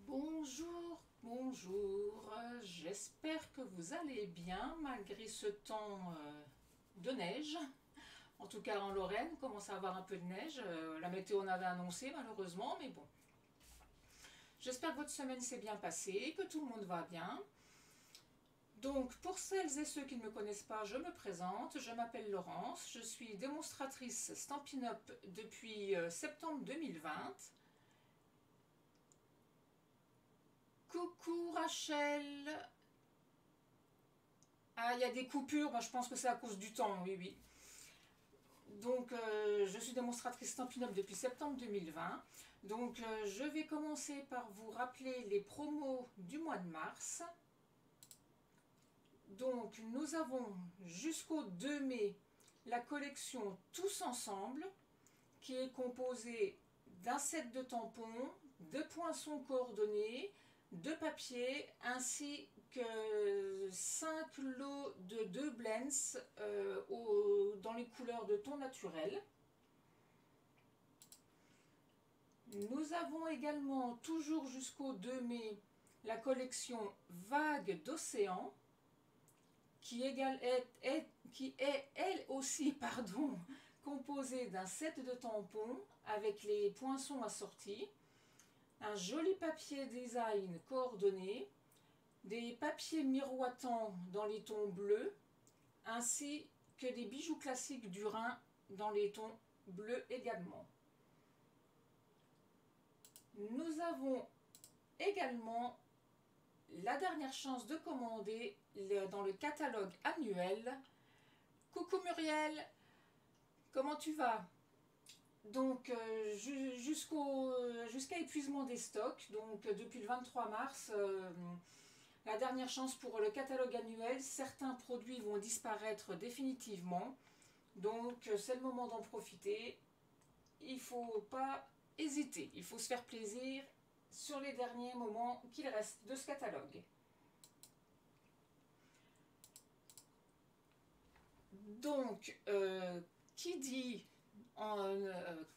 Bonjour, bonjour, j'espère que vous allez bien malgré ce temps de neige. En tout cas en Lorraine, on commence à avoir un peu de neige. La météo en avait annoncé malheureusement, mais bon. J'espère que votre semaine s'est bien passée, que tout le monde va bien. Donc pour celles et ceux qui ne me connaissent pas, je me présente. Je m'appelle Laurence, je suis démonstratrice Stampin' Up depuis septembre 2020. Coucou Rachel. Ah, il y a des coupures, moi je pense que c'est à cause du temps, oui, oui. Donc, je suis démonstratrice Stampin' Up depuis septembre 2020. Donc, je vais commencer par vous rappeler les promos du mois de mars. Donc, nous avons jusqu'au 2 mai la collection Tous Ensemble, qui est composée d'un set de tampons, de poinçons coordonnés, de papier ainsi que 5 lots de 2 blends dans les couleurs de ton naturel. Nous avons également toujours jusqu'au 2 mai la collection Vagues d'océan qui est elle aussi composée d'un set de tampons avec les poinçons assortis, un joli papier design coordonné, des papiers miroitants dans les tons bleus, ainsi que des bijoux classiques du Rhin dans les tons bleus également. Nous avons également la dernière chance de commander dans le catalogue annuel. Coucou Muriel, comment tu vas ? Donc jusqu'à épuisement des stocks, donc depuis le 23 mars, la dernière chance pour le catalogue annuel. Certains produits vont disparaître définitivement, donc c'est le moment d'en profiter. Il ne faut pas hésiter, il faut se faire plaisir sur les derniers moments qu'il reste de ce catalogue. Donc, qui dit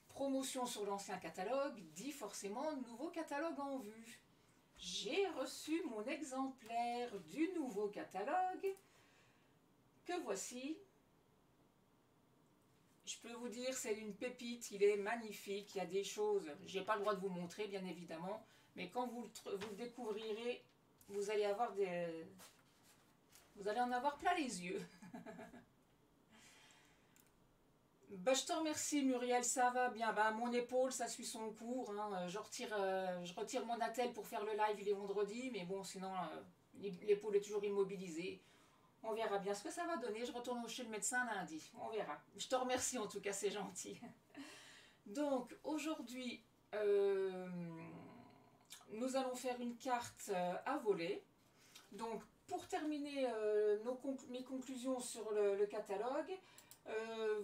promotion sur l'ancien catalogue, dit forcément nouveau catalogue en vue. J'ai reçu mon exemplaire du nouveau catalogue, que voici. Je peux vous dire, c'est une pépite, il est magnifique, il y a des choses, j'ai pas le droit de vous montrer bien évidemment, mais quand vous le découvrirez, vous allez en avoir plein les yeux. Bah, je te remercie Muriel, ça va bien. Bah, mon épaule, ça suit son cours. Hein. Je retire mon attel pour faire le live les vendredis, mais bon, sinon l'épaule est toujours immobilisée. On verra bien ce que ça va donner. Je retourne chez le médecin lundi. On verra. Je te remercie en tout cas, c'est gentil. Donc aujourd'hui, nous allons faire une carte à voler. Donc pour terminer mes conclusions sur le catalogue,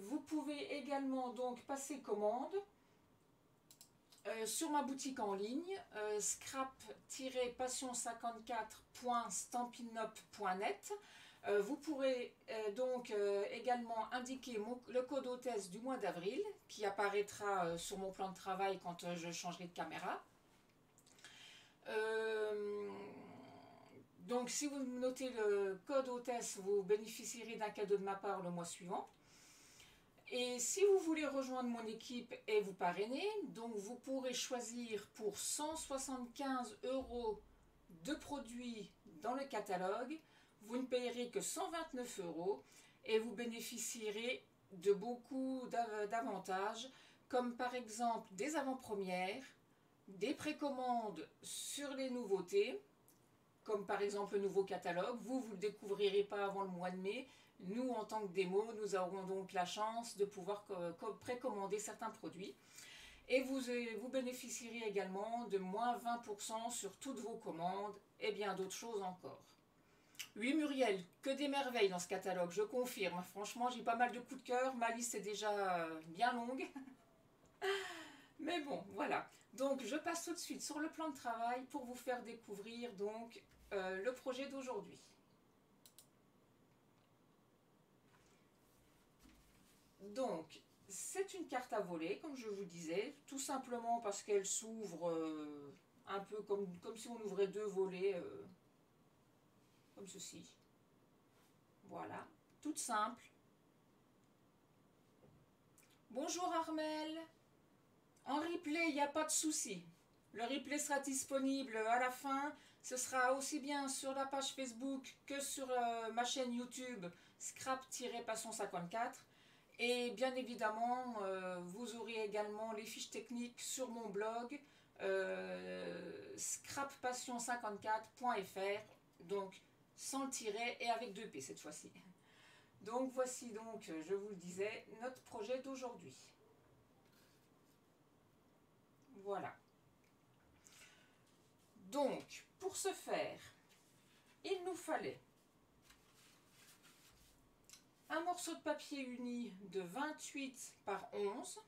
vous pouvez également donc passer commande sur ma boutique en ligne scrap-passion54.stampin'up.net. Vous pourrez donc également indiquer le code hôtesse du mois d'avril qui apparaîtra sur mon plan de travail quand je changerai de caméra. Donc si vous notez le code hôtesse, vous bénéficierez d'un cadeau de ma part le mois suivant. Et si vous voulez rejoindre mon équipe et vous parrainer, donc vous pourrez choisir pour 175 € de produits dans le catalogue. Vous ne payerez que 129 € et vous bénéficierez de beaucoup d'avantages, comme par exemple des avant-premières, des précommandes sur les nouveautés, comme par exemple le nouveau catalogue. Vous ne le découvrirez pas avant le mois de mai. Nous, en tant que démo, nous aurons donc la chance de pouvoir précommander certains produits. Et vous bénéficierez également de moins 20% sur toutes vos commandes et bien d'autres choses encore. Oui, Muriel, que des merveilles dans ce catalogue, je confirme. Franchement, j'ai pas mal de coups de cœur. Ma liste est déjà bien longue. Mais bon, voilà. Donc, je passe tout de suite sur le plan de travail pour vous faire découvrir donc le projet d'aujourd'hui. Donc, c'est une carte à voler, comme je vous disais, tout simplement parce qu'elle s'ouvre un peu comme si on ouvrait deux volets, comme ceci. Voilà, toute simple. Bonjour Armel. En replay, il n'y a pas de souci. Le replay sera disponible à la fin. Ce sera aussi bien sur la page Facebook que sur ma chaîne YouTube scrap-passion54. Et bien évidemment, vous aurez également les fiches techniques sur mon blog scrap-passion54.fr, donc sans le tiret et avec 2 P cette fois-ci. Donc voici donc, je vous le disais, notre projet d'aujourd'hui. Voilà. Donc, pour ce faire, il nous fallait un morceau de papier uni de 28 par 11,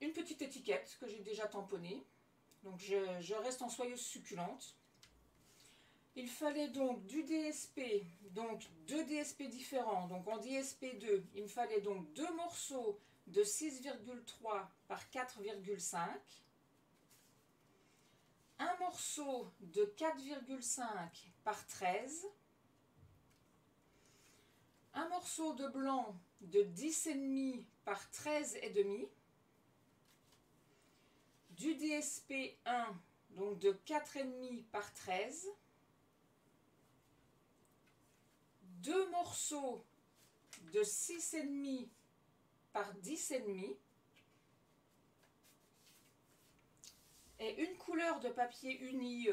une petite étiquette que j'ai déjà tamponnée, donc je reste en soyeuse succulente. Il fallait donc du DSP, donc 2 DSP différents, donc en DSP2, il me fallait donc 2 morceaux de 6,3 par 4,5, un morceau de 4,5 par 13, un morceau de blanc de 10,5 par 13,5, du DSP 1 donc de 4,5 par 13, 2 morceaux de 6,5 par 10,5 et une couleur de papier uni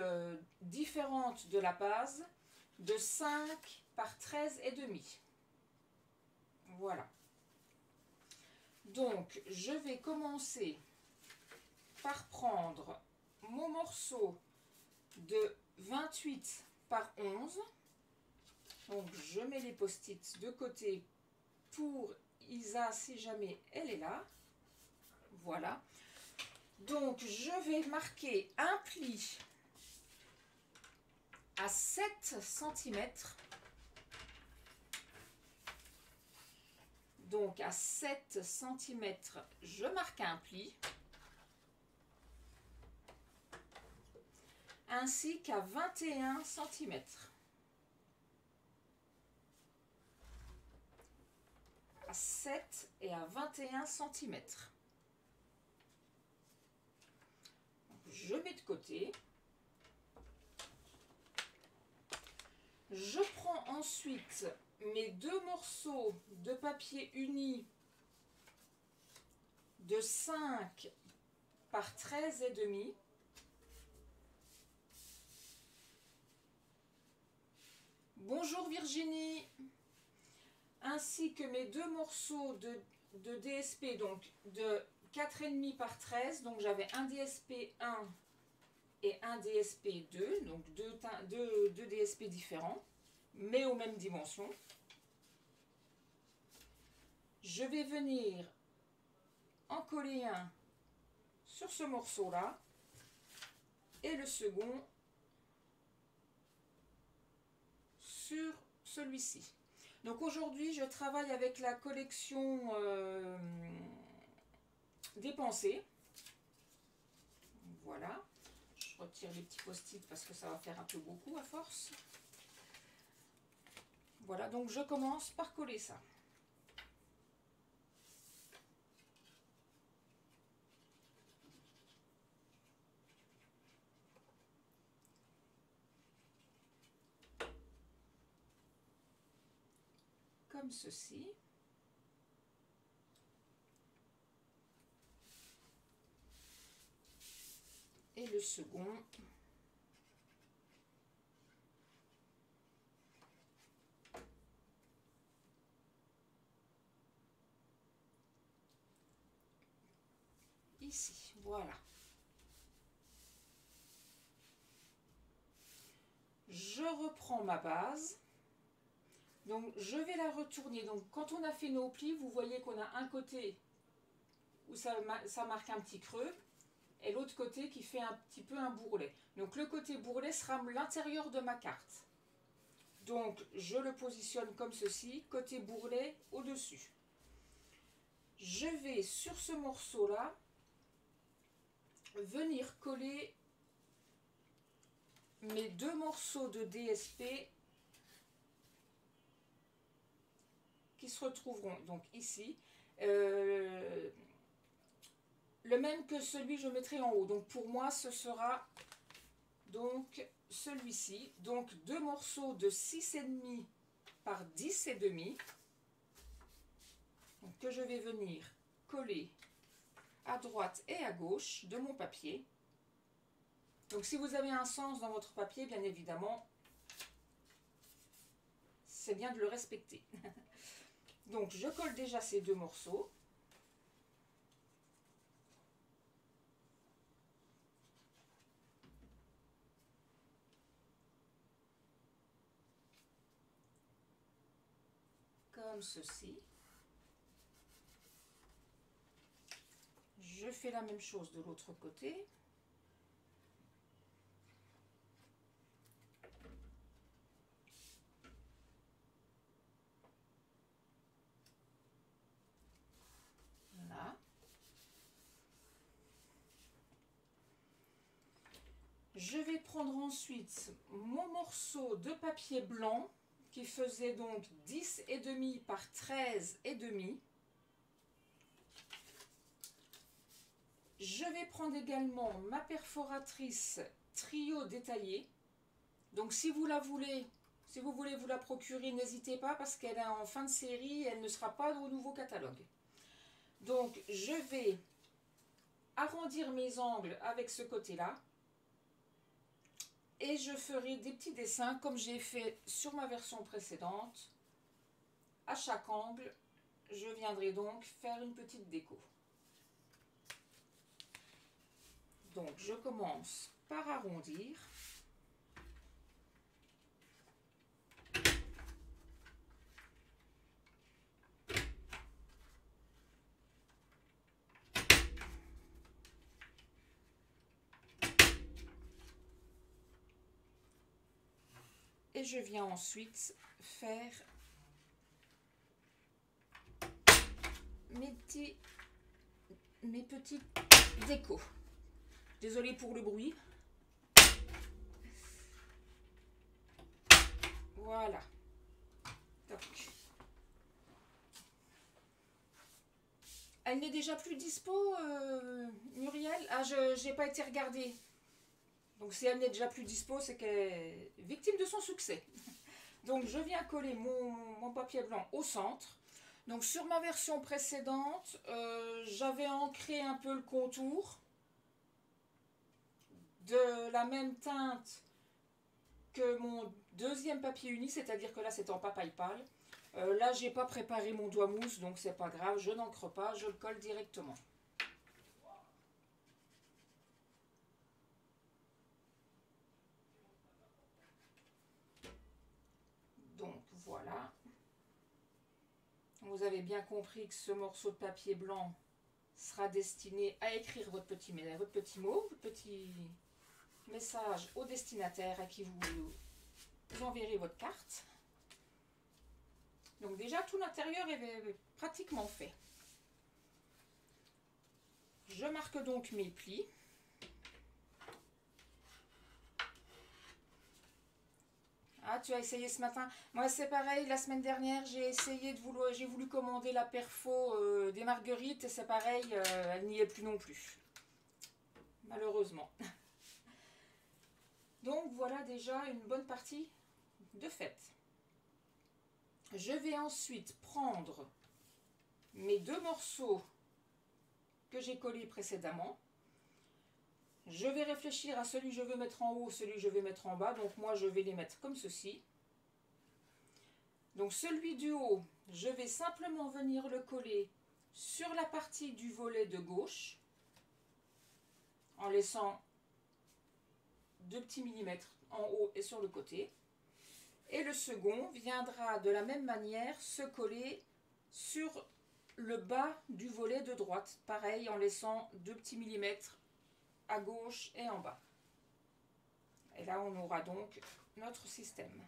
différente de la base de 5 par 13,5. Voilà. Donc, je vais commencer par prendre mon morceau de 28 par 11. Donc, je mets les post-it de côté pour Isa si jamais elle est là. Voilà. Donc, je vais marquer un pli à 7 cm. Donc, à 7 cm, je marque un pli. Ainsi qu'à 21 cm. À 7 et à 21 cm. Je mets de côté. Je prends ensuite mes 2 morceaux de papier uni de 5 par 13,5. Bonjour Virginie. Ainsi que mes deux morceaux de DSP, donc de 4,5 par 13. Donc j'avais un DSP 1 et un DSP 2, donc deux DSP différents, mais aux mêmes dimensions. Je vais venir en coller un sur ce morceau-là et le second sur celui-ci. Donc aujourd'hui, je travaille avec la collection des pensées. Voilà. Je retire les petits post-it parce que ça va faire un peu beaucoup à force. Voilà, donc je commence par coller ça. Comme ceci. Et le second. Ici, voilà. Je reprends ma base. Donc je vais la retourner. Donc quand on a fait nos plis, vous voyez qu'on a un côté où ça marque un petit creux et l'autre côté qui fait un petit peu un bourrelet. Donc le côté bourrelet sera l'intérieur de ma carte. Donc je le positionne comme ceci, côté bourrelet au-dessus. Je vais sur ce morceau-là venir coller mes deux morceaux de DSP qui se retrouveront donc ici. Le même que celui que je mettrai en haut. Donc pour moi ce sera donc celui-ci. Donc deux morceaux de 6,5 par 10,5 que je vais venir coller à droite et à gauche de mon papier. Donc si vous avez un sens dans votre papier, bien évidemment, c'est bien de le respecter. Donc je colle déjà ces deux morceaux. Comme ceci. Je fais la même chose de l'autre côté. Là. Je vais prendre ensuite mon morceau de papier blanc qui faisait donc 10,5 par 13,5. Je vais prendre également ma perforatrice trio détaillée. Donc si vous la voulez, si vous voulez vous la procurer, n'hésitez pas parce qu'elle est en fin de série, elle ne sera pas au nouveau catalogue. Donc je vais arrondir mes angles avec ce côté-là. Et je ferai des petits dessins comme j'ai fait sur ma version précédente. À chaque angle, je viendrai donc faire une petite déco. Donc je commence par arrondir. Et je viens ensuite faire mes petits décos. Désolée pour le bruit. Voilà. Donc. Elle n'est déjà plus dispo, Muriel? Ah, je n'ai pas été regarder. Donc si elle n'est déjà plus dispo, c'est qu'elle est victime de son succès. Donc je viens coller mon papier blanc au centre. Donc sur ma version précédente, j'avais ancré un peu le contour de la même teinte que mon deuxième papier uni, c'est-à-dire que là c'est en papaye pâle. Là j'ai pas préparé mon doigt mousse, donc c'est pas grave, je n'encre pas, je le colle directement. Donc voilà. Vous avez bien compris que ce morceau de papier blanc sera destiné à écrire votre petit mot, votre petit message au destinataire à qui vous enverrez votre carte. Donc déjà tout l'intérieur est pratiquement fait. Je marque donc mes plis. Ah, tu as essayé ce matin. Moi, c'est pareil. La semaine dernière, j'ai voulu commander la perfo des marguerites. Et c'est pareil, elle n'y est plus non plus. Malheureusement. Donc, voilà déjà une bonne partie de faite. Je vais ensuite prendre mes deux morceaux que j'ai collés précédemment. Je vais réfléchir à celui que je veux mettre en haut, celui que je vais mettre en bas. Donc moi, je vais les mettre comme ceci. Donc celui du haut, je vais simplement venir le coller sur la partie du volet de gauche, en laissant 2 petits millimètres en haut et sur le côté. Et le second viendra de la même manière se coller sur le bas du volet de droite. Pareil, en laissant 2 petits millimètres à gauche et en bas. Et là, on aura donc notre système.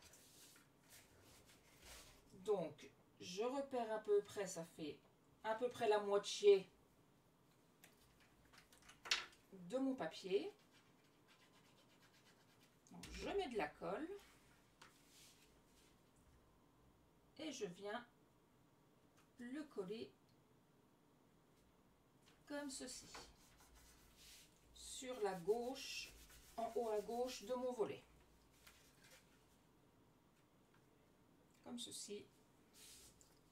Donc, je repère à peu près, ça fait à peu près la moitié de mon papier. Donc, je mets de la colle. Et je viens le coller comme ceci. Sur la gauche, en haut à gauche de mon volet. Comme ceci.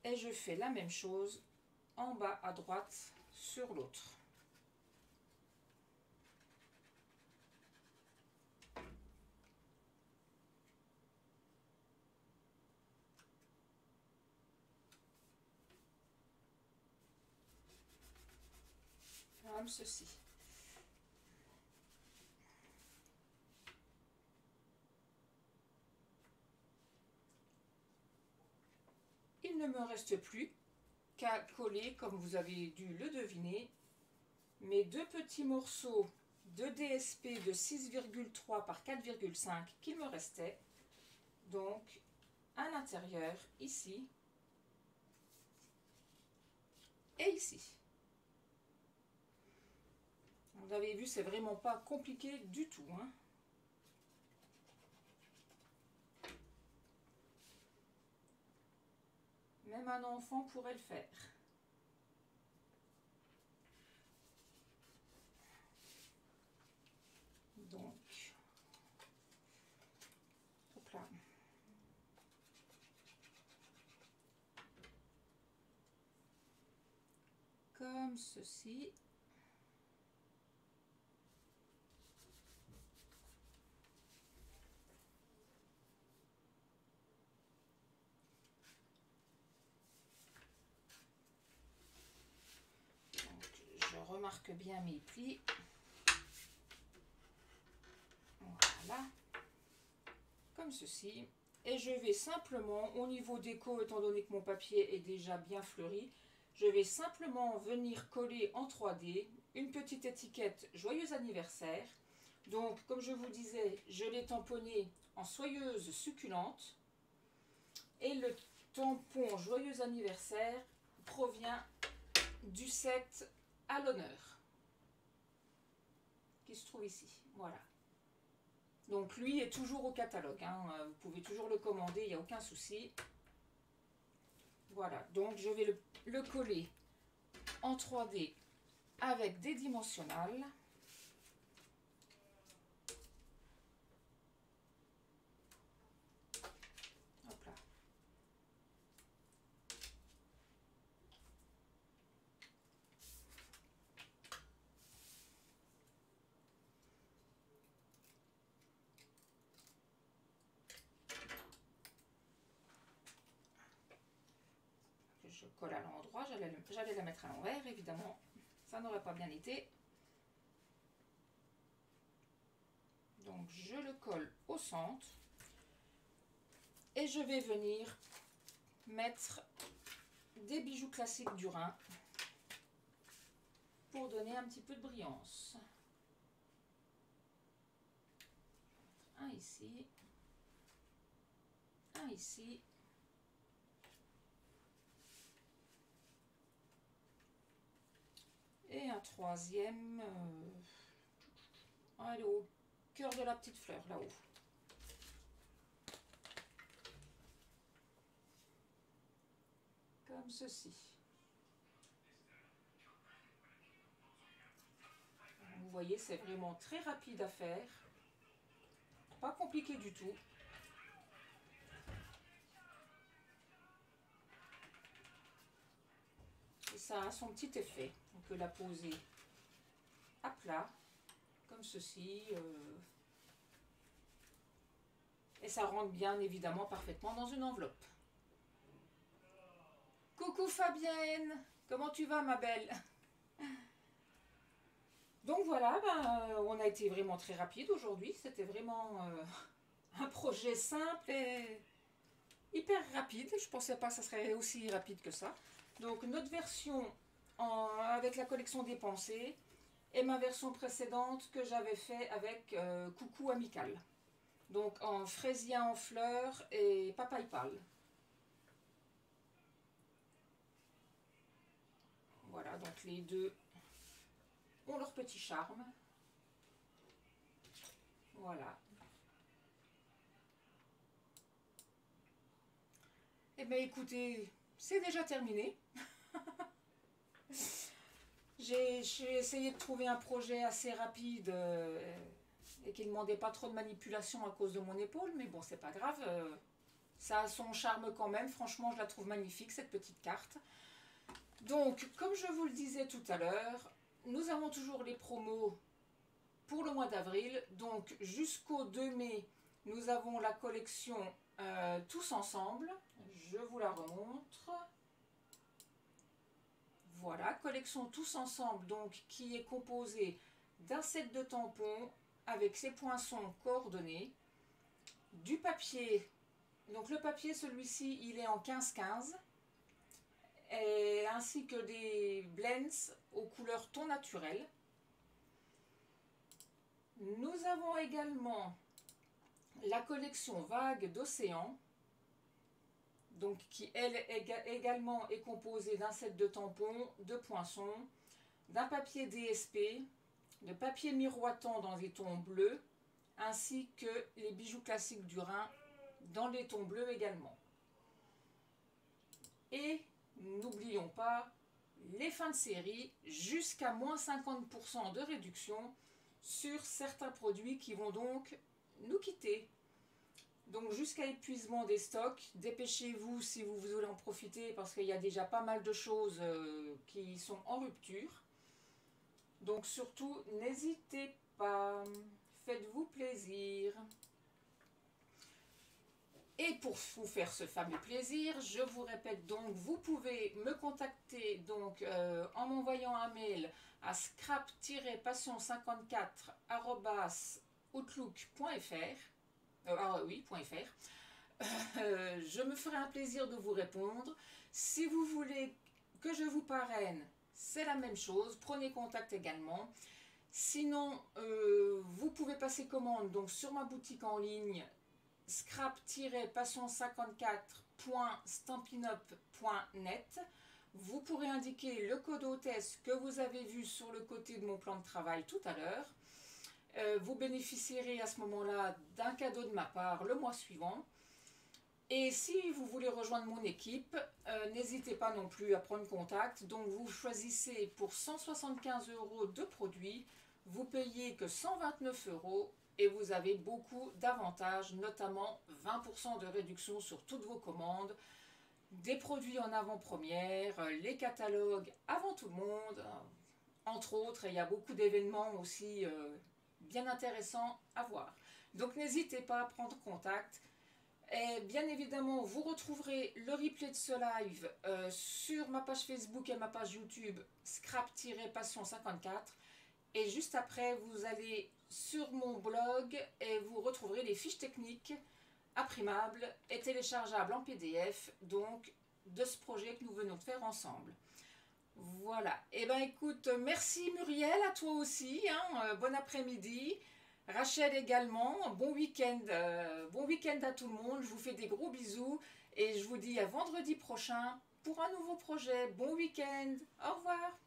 Et je fais la même chose en bas à droite sur l'autre. Comme ceci. Il ne me reste plus qu'à coller, comme vous avez dû le deviner, mes deux petits morceaux de DSP de 6,3 par 4,5 qu'il me restait, donc à l'intérieur, ici et ici. Vous avez vu, c'est vraiment pas compliqué du tout, hein. Même un enfant pourrait le faire. Donc, hop là. Comme ceci. Donc, je remarque bien mes plis. Voilà. Comme ceci. Et je vais simplement, au niveau déco, étant donné que mon papier est déjà bien fleuri, je vais simplement venir coller en 3D une petite étiquette Joyeux anniversaire. Donc, comme je vous disais, je l'ai tamponné en soyeuse succulente. Et le tampon Joyeux anniversaire provient du set à l'honneur qui se trouve ici. Voilà. Donc lui est toujours au catalogue, hein. Vous pouvez toujours le commander, il n'y a aucun souci. Voilà, donc je vais le coller en 3D avec des dimensionnels. Hop là. que je colle à l'endroit. J'allais la mettre à l'envers, évidemment. Ça n'aurait pas bien été. Donc je le colle au centre. Et je vais venir mettre des bijoux classiques du Rhin pour donner un petit peu de brillance. Un ici. Un ici. Et un troisième. Allez, au cœur de la petite fleur, là-haut. Comme ceci. Vous voyez, c'est vraiment très rapide à faire. Pas compliqué du tout. Et ça a son petit effet. On peut la poser à plat, comme ceci. Et ça rentre bien évidemment parfaitement dans une enveloppe. Coucou Fabienne, comment tu vas ma belle? Donc voilà, on a été vraiment très rapide aujourd'hui. C'était vraiment un projet simple et hyper rapide. Je ne pensais pas que ça serait aussi rapide que ça. Donc notre version avec la collection des pensées et ma version précédente que j'avais fait avec Coucou Amical. Donc en fraisien en fleurs et papaye pâle. Voilà, donc les deux ont leur petit charme. Voilà. Eh bien écoutez, c'est déjà terminé. J'ai essayé de trouver un projet assez rapide et qui ne demandait pas trop de manipulation à cause de mon épaule, mais bon, c'est pas grave. Ça a son charme quand même. Franchement, je la trouve magnifique, cette petite carte. Donc, comme je vous le disais tout à l'heure, nous avons toujours les promos pour le mois d'avril. Donc, jusqu'au 2 mai, nous avons la collection Tous Ensemble. Je vous la remontre. Voilà, collection Tous Ensemble, donc qui est composée d'un set de tampons avec ses poinçons coordonnés, du papier. Donc le papier, celui-ci, il est en 15-15, ainsi que des blends aux couleurs ton naturel. Nous avons également la collection Vague d'Océan, donc qui elle également est composée d'un set de tampons, de poinçons, d'un papier DSP, de papier miroitant dans des tons bleus, ainsi que les bijoux classiques du Rhin dans les tons bleus également. Et n'oublions pas les fins de série jusqu'à moins 50% de réduction sur certains produits qui vont donc nous quitter. Donc jusqu'à épuisement des stocks, dépêchez-vous si vous voulez en profiter parce qu'il y a déjà pas mal de choses qui sont en rupture. Donc surtout, n'hésitez pas, faites-vous plaisir. Et pour vous faire ce fameux plaisir, je vous répète donc, vous pouvez me contacter donc en m'envoyant un mail à scrap-passion54@outlook.fr. Je me ferai un plaisir de vous répondre. Si vous voulez que je vous parraine, c'est la même chose. Prenez contact également. Sinon, vous pouvez passer commande donc sur ma boutique en ligne scrap-passion54.stampinup.net. Vous pourrez indiquer le code hôtesse que vous avez vu sur le côté de mon plan de travail tout à l'heure. Vous bénéficierez à ce moment-là d'un cadeau de ma part le mois suivant. Et si vous voulez rejoindre mon équipe, n'hésitez pas non plus à prendre contact. Donc vous choisissez pour 175 € de produits, vous payez que 129 € et vous avez beaucoup d'avantages, notamment 20% de réduction sur toutes vos commandes, des produits en avant-première, les catalogues avant tout le monde, entre autres, et il y a beaucoup d'événements aussi bien intéressants à voir. Donc n'hésitez pas à prendre contact. Et bien évidemment, vous retrouverez le replay de ce live sur ma page Facebook et ma page YouTube Scrap-Passion 54. Et juste après, vous allez sur mon blog et vous retrouverez les fiches techniques imprimables et téléchargeables en PDF, donc de ce projet que nous venons de faire ensemble. Voilà. Eh bien écoute, merci Muriel, à toi aussi, hein, bon après-midi. Rachel également, bon week-end à tout le monde, je vous fais des gros bisous et je vous dis à vendredi prochain pour un nouveau projet. Bon week-end, au revoir.